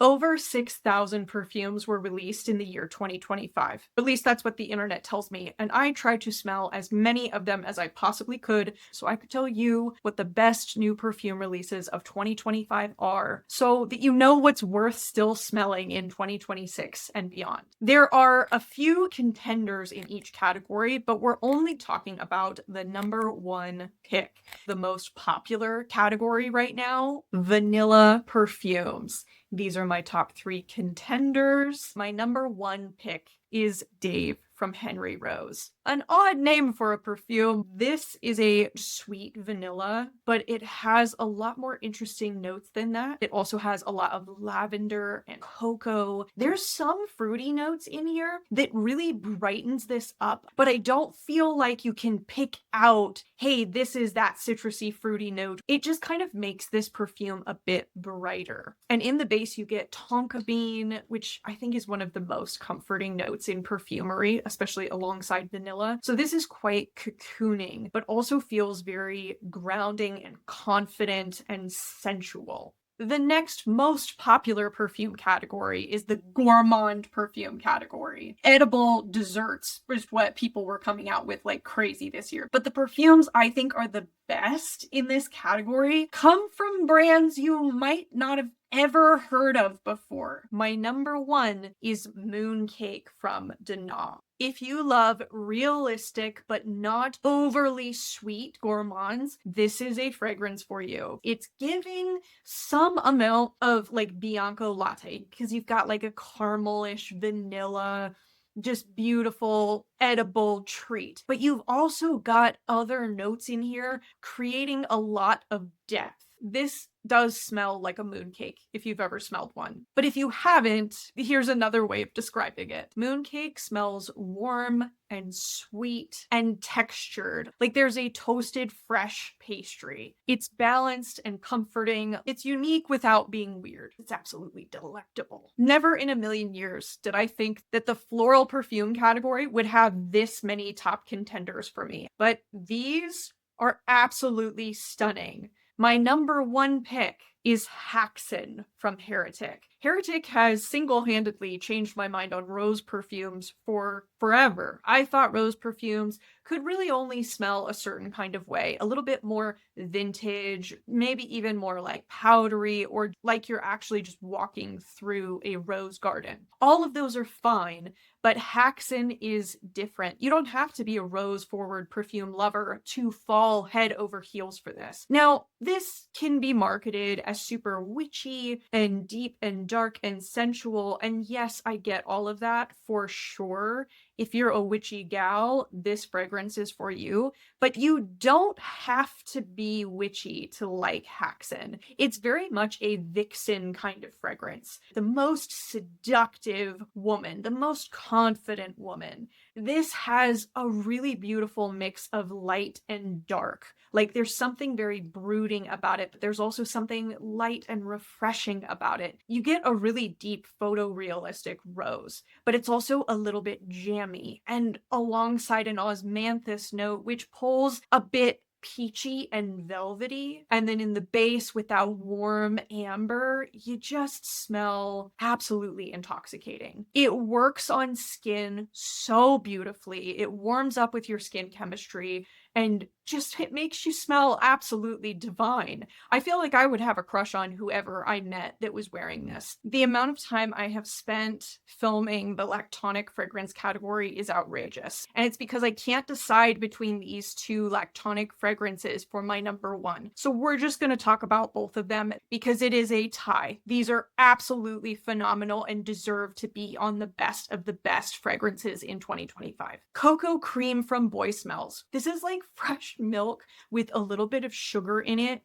Over 6,000 perfumes were released in the year 2025. At least that's what the internet tells me, and I tried to smell as many of them as I possibly could so I could tell you what the best new perfume releases of 2025 are, so that you know what's worth still smelling in 2026 and beyond. There are a few contenders in each category, but we're only talking about the number one pick. The most popular category right now, vanilla perfumes. These are my top 3 contenders. My number 1 pick is Dave from Henry Rose. An odd name for a perfume. This is a sweet vanilla, but it has a lot more interesting notes than that. It also has a lot of lavender and cocoa. There's some fruity notes in here that really brightens this up, but I don't feel like you can pick out, hey, this is that citrusy fruity note. It just kind of makes this perfume a bit brighter. And in the base, you get tonka bean, which I think is one of the most comforting notes in perfumery, especially alongside vanilla. So this is quite cocooning, but also feels very grounding and confident and sensual. The next most popular perfume category is the gourmand perfume category. Edible desserts is what people were coming out with like crazy this year. But the perfumes I think are the best in this category come from brands you might not have ever heard of before. My number 1 is Mooncake from Danone. If you love realistic but not overly sweet gourmands, this is a fragrance for you. It's giving some amount of like Bianco latte because you've got like a caramelish vanilla, just beautiful edible treat. But you've also got other notes in here creating a lot of depth. This does smell like a mooncake if you've ever smelled one. But if you haven't, here's another way of describing it. Mooncake smells warm and sweet and textured, like there's a toasted fresh pastry. It's balanced and comforting. It's unique without being weird. It's absolutely delectable. Never in a million years did I think that the floral perfume category would have this many top contenders for me, but these are absolutely stunning. My number 1 pick is Haxan from Heretic. Heretic has single-handedly changed my mind on rose perfumes for forever. I thought rose perfumes could really only smell a certain kind of way, a little bit more vintage, maybe even more like powdery, or like you're actually just walking through a rose garden. All of those are fine, but Haxan is different. You don't have to be a rose-forward perfume lover to fall head over heels for this. Now, this can be marketed as super witchy and deep and dark and sensual, and yes, I get all of that for sure. If you're a witchy gal, this fragrance is for you, but you don't have to be witchy to like Haxan. It's very much a vixen kind of fragrance. The most seductive woman, the most confident woman. This has a really beautiful mix of light and dark. Like there's something very brooding about it, but there's also something light and refreshing about it. You get a really deep photorealistic rose, but it's also a little bit jammy, and alongside an osmanthus note, which pulls a bit peachy and velvety. And then in the base with that warm amber, you just smell absolutely intoxicating. It works on skin so beautifully. It warms up with your skin chemistry and just it makes you smell absolutely divine. I feel like I would have a crush on whoever I met that was wearing this. The amount of time I have spent filming the Lactonic fragrance category is outrageous. And it's because I can't decide between these 2 Lactonic fragrances for my number 1. So we're just going to talk about both of them because it is a tie. These are absolutely phenomenal and deserve to be on the best of the best fragrances in 2025. Cocoa Cream from Boy Smells. This is like fresh milk with a little bit of sugar in it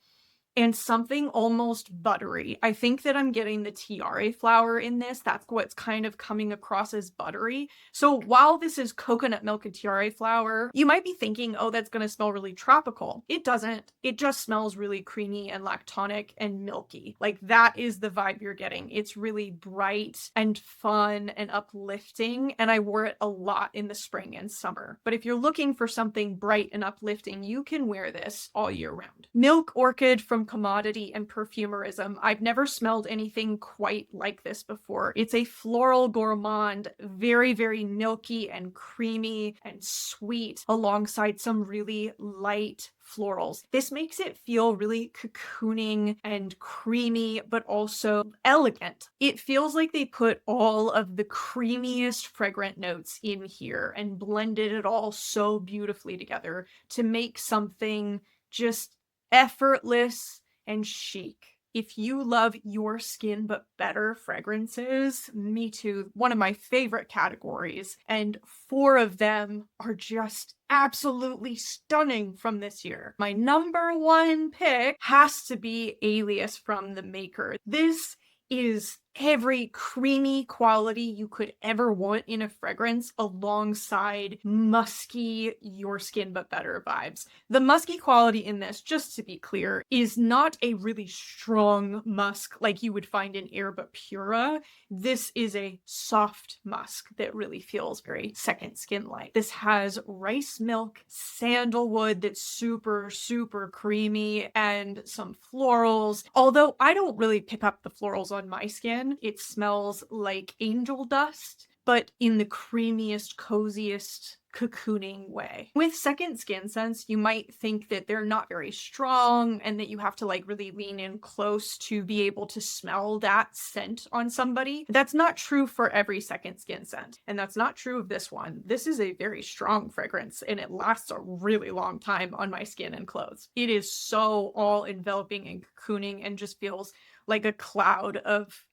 and something almost buttery. I think that I'm getting the tiare flower in this. That's what's kind of coming across as buttery. So while this is coconut milk and tiare flower, you might be thinking, oh, that's gonna smell really tropical. It doesn't. It just smells really creamy and lactonic and milky. Like that is the vibe you're getting. It's really bright and fun and uplifting, and I wore it a lot in the spring and summer. But if you're looking for something bright and uplifting, you can wear this all year round. Milk Orchid from from commodity and perfumerism. I've never smelled anything quite like this before. It's a floral gourmand, very, very milky and creamy and sweet, alongside some really light florals. This makes it feel really cocooning and creamy, but also elegant. It feels like they put all of the creamiest fragrant notes in here and blended it all so beautifully together to make something just effortless and chic. If you love your skin but better fragrances, me too, one of my favorite categories. And 4 of them are just absolutely stunning from this year. My number 1 pick has to be Alias from the Maker. This is every creamy quality you could ever want in a fragrance alongside musky, your skin but better vibes. The musky quality in this, just to be clear, is not a really strong musk like you would find in Herba Pura. This is a soft musk that really feels very second skin-like. This has rice milk, sandalwood that's super, super creamy, and some florals. Although I don't really pick up the florals on my skin, it smells like angel dust, but in the creamiest, coziest, cocooning way. With second skin scents, you might think that they're not very strong and that you have to like really lean in close to be able to smell that scent on somebody. That's not true for every second skin scent, and that's not true of this one. This is a very strong fragrance and it lasts a really long time on my skin and clothes. It is so all enveloping and cocooning and just feels like a cloud of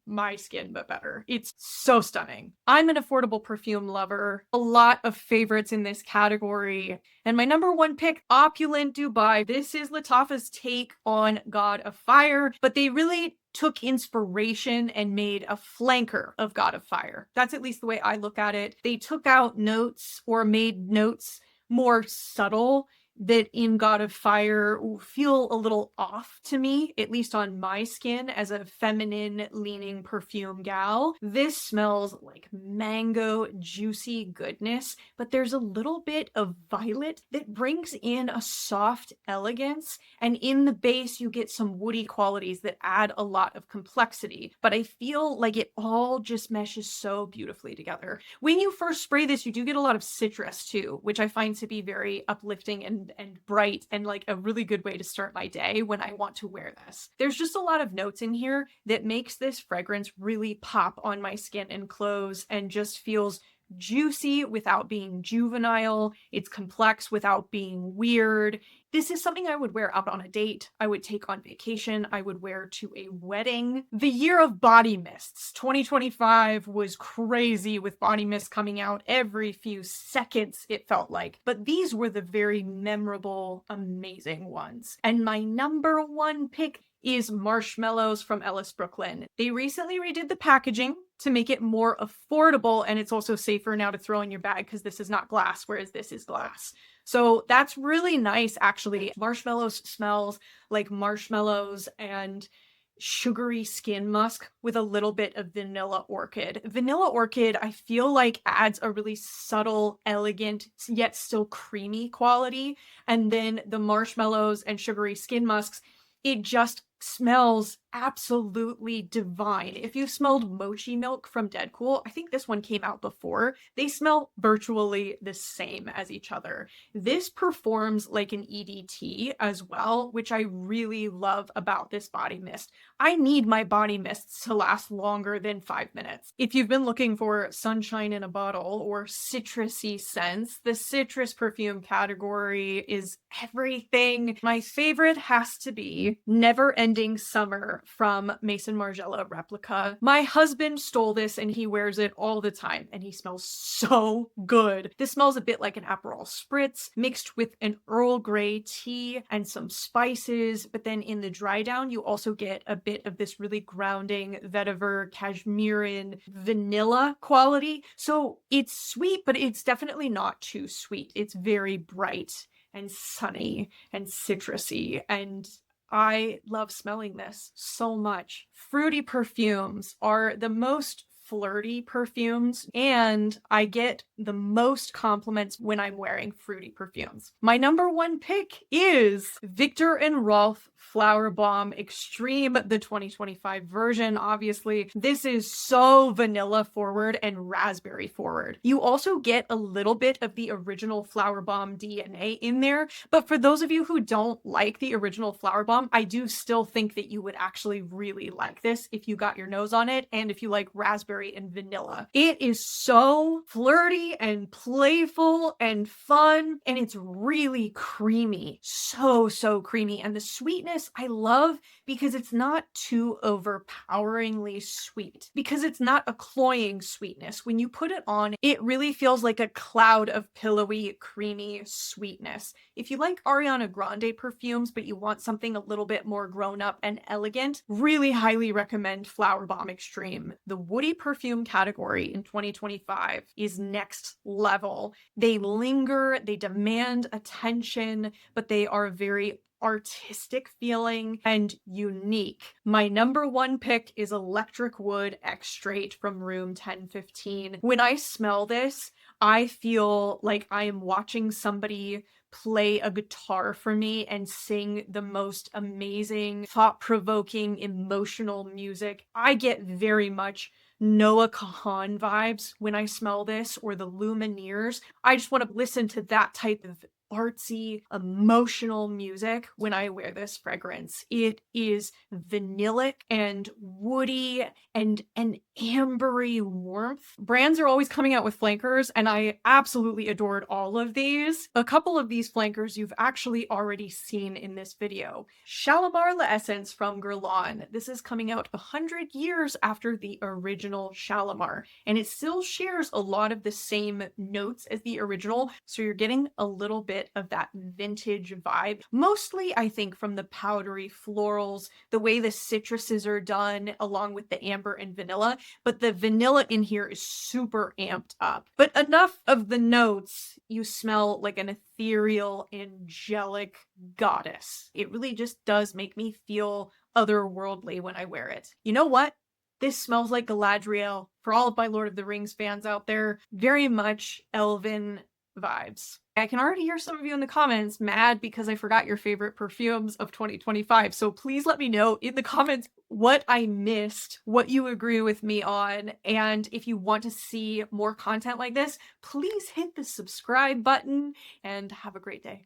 my skin but better. It's so stunning. I'm an affordable perfume lover. A lot of favorites in this category. And my number 1 pick, Opulent Dubai. This is Lattafa's take on God of Fire, but they really took inspiration and made a flanker of God of Fire. That's at least the way I look at it. They took out notes or made notes more subtle that in God of Fire feel a little off to me, at least on my skin as a feminine leaning perfume gal. This smells like mango juicy goodness, but there's a little bit of violet that brings in a soft elegance, and in the base you get some woody qualities that add a lot of complexity, but I feel like it all just meshes so beautifully together. When you first spray this, you do get a lot of citrus too, which I find to be very uplifting and bright and like a really good way to start my day when I want to wear this. There's just a lot of notes in here that makes this fragrance really pop on my skin and clothes and just feels juicy without being juvenile. It's complex without being weird. This is something I would wear out on a date. I would take on vacation. I would wear to a wedding. The year of body mists. 2025 was crazy with body mists coming out every few seconds, it felt like. But these were the very memorable, amazing ones. And my number 1 pick is Marshmallows from Ellis Brooklyn. They recently redid the packaging to make it more affordable, and it's also safer now to throw in your bag because this is not glass, whereas this is glass. So that's really nice, actually. Marshmallows smells like marshmallows and sugary skin musk with a little bit of vanilla orchid. Vanilla orchid, I feel like adds a really subtle, elegant, yet still creamy quality. And then the marshmallows and sugary skin musks, it just smells absolutely divine. If you smelled mochi milk from Deadpool, I think this one came out before, they smell virtually the same as each other. This performs like an EDT as well, which I really love about this body mist. I need my body mists to last longer than 5 minutes. If you've been looking for sunshine in a bottle or citrusy scents, the citrus perfume category is everything. My favorite has to be Never Ending Summer from Maison Margiela Replica. My husband stole this and he wears it all the time and he smells so good. This smells a bit like an Aperol Spritz mixed with an Earl Grey tea and some spices, but then in the dry down you also get a bit of this really grounding vetiver cashmerean vanilla quality. So it's sweet, but it's definitely not too sweet. It's very bright and sunny and citrusy, and I love smelling this so much. Fruity perfumes are the most flirty perfumes, and I get the most compliments when I'm wearing fruity perfumes. My number one pick is Viktor and Rolf Flower Bomb Extreme, the 2025 version. Obviously, this is so vanilla forward and raspberry forward. You also get a little bit of the original Flower Bomb DNA in there, but for those of you who don't like the original Flower Bomb, I do still think that you would actually really like this if you got your nose on it and if you like raspberry and vanilla. It is so flirty and playful and fun, and it's really creamy. So creamy. And the sweetness I love because it's not too overpoweringly sweet, because it's not a cloying sweetness. When you put it on, it really feels like a cloud of pillowy, creamy sweetness. If you like Ariana Grande perfumes, but you want something a little bit more grown up and elegant, really highly recommend Flower Bomb Extreme. The woody perfume category in 2025 is next level. They linger, they demand attention, but they are very artistic feeling and unique. My number one pick is Electric Wood X Straight from Room 1015. When I smell this, I feel like I am watching somebody play a guitar for me and sing the most amazing, thought-provoking, emotional music. I get very much Noah Kahan vibes when I smell this, or the Lumineers. I just want to listen to that type of artsy, emotional music when I wear this fragrance. It is vanillic and woody and an ambery warmth. Brands are always coming out with flankers, and I absolutely adored all of these. A couple of these flankers you've actually already seen in this video. Shalimar L'Essence from Gourmand. This is coming out 100 years after the original Shalimar, and it still shares a lot of the same notes as the original, so you're getting a little bit of that vintage vibe. Mostly, I think, from the powdery florals, the way the citruses are done, along with the amber and vanilla, but the vanilla in here is super amped up. But enough of the notes. You smell like an ethereal, angelic goddess. It really just does make me feel otherworldly when I wear it. You know what? This smells like Galadriel. For all of my Lord of the Rings fans out there, very much elven vibes. I can already hear some of you in the comments mad because I forgot your favorite perfumes of 2025. So please let me know in the comments what I missed, what you agree with me on, and if you want to see more content like this, please hit the subscribe button and have a great day.